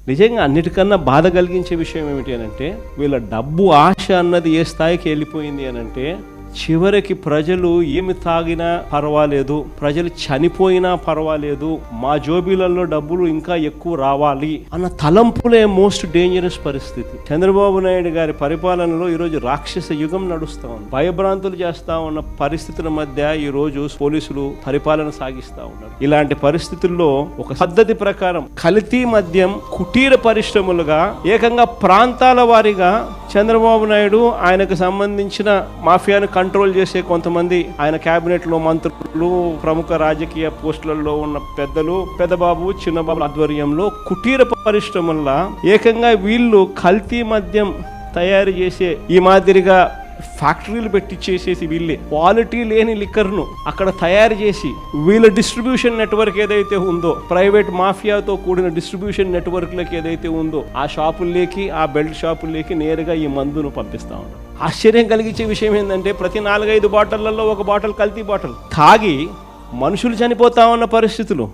నిజంగా అన్నిటికన్నా బాధ కలిగించే విషయం ఏమిటి అనంటే, వీళ్ళ డబ్బు ఆశ అన్నది ఏ స్థాయికి వెళ్ళిపోయింది అనంటే, చివరికి ప్రజలు ఏమి తాగినా పర్వాలేదు, ప్రజలు చనిపోయినా పర్వాలేదు, మా జోబీలలో డబ్బులు ఇంకా ఎక్కువ రావాలి అన్న తలంపులే మోస్ట్ డేంజరస్ పరిస్థితి. చంద్రబాబు నాయుడు గారి పరిపాలనలో ఈరోజు రాక్షస యుగం నడుస్తూ ఉంది. భయభ్రాంతులు చేస్తా ఉన్న పరిస్థితుల మధ్య ఈరోజు పోలీసులు పరిపాలన సాగిస్తూ ఉన్నారు. ఇలాంటి పరిస్థితుల్లో ఒక పద్ధతి ప్రకారం కల్తీ మద్యం కుటీర పరిశ్రమలుగా ఏకంగా ప్రాంతాల వారీగా చంద్రబాబు నాయుడు ఆయనకు సంబంధించిన మాఫియాను కంట్రోల్ చేసే కొంతమంది ఆయన కేబినెట్ లో మంత్రులు, ప్రముఖ రాజకీయ పోస్టులలో ఉన్న పెద్దలు, పెద్దబాబు చిన్నబాబు ఆధ్వర్యంలో కుటీర పరిశ్రమల్లో ఏకంగా వీళ్ళు కల్తీ మద్యం తయారు చేసే ఈ మాదిరిగా ఫ్యాక్టరీలు పెట్టి చేసేసి వీళ్ళే క్వాలిటీ లేని లిక్కర్ను అక్కడ తయారు చేసి వీళ్ళ డిస్ట్రిబ్యూషన్ నెట్వర్క్ ఏదైతే ఉందో, ప్రైవేట్ మాఫియాతో కూడిన డిస్ట్రిబ్యూషన్ నెట్వర్క్లకి ఏదైతే ఉందో ఆ షాపుల్లోకి, ఆ బెల్ట్ షాపుల్లోకి నేరుగా ఈ మందును పంపిస్తా ఉన్నారు. ఆశ్చర్యం కలిగించే విషయం ఏంటంటే, ప్రతి 4-5 బాటిళ్లలో ఒక బాటిల్ కల్తీ బాటిల్ తాగి మనుషులు చనిపోతా ఉన్న పరిస్థితులు.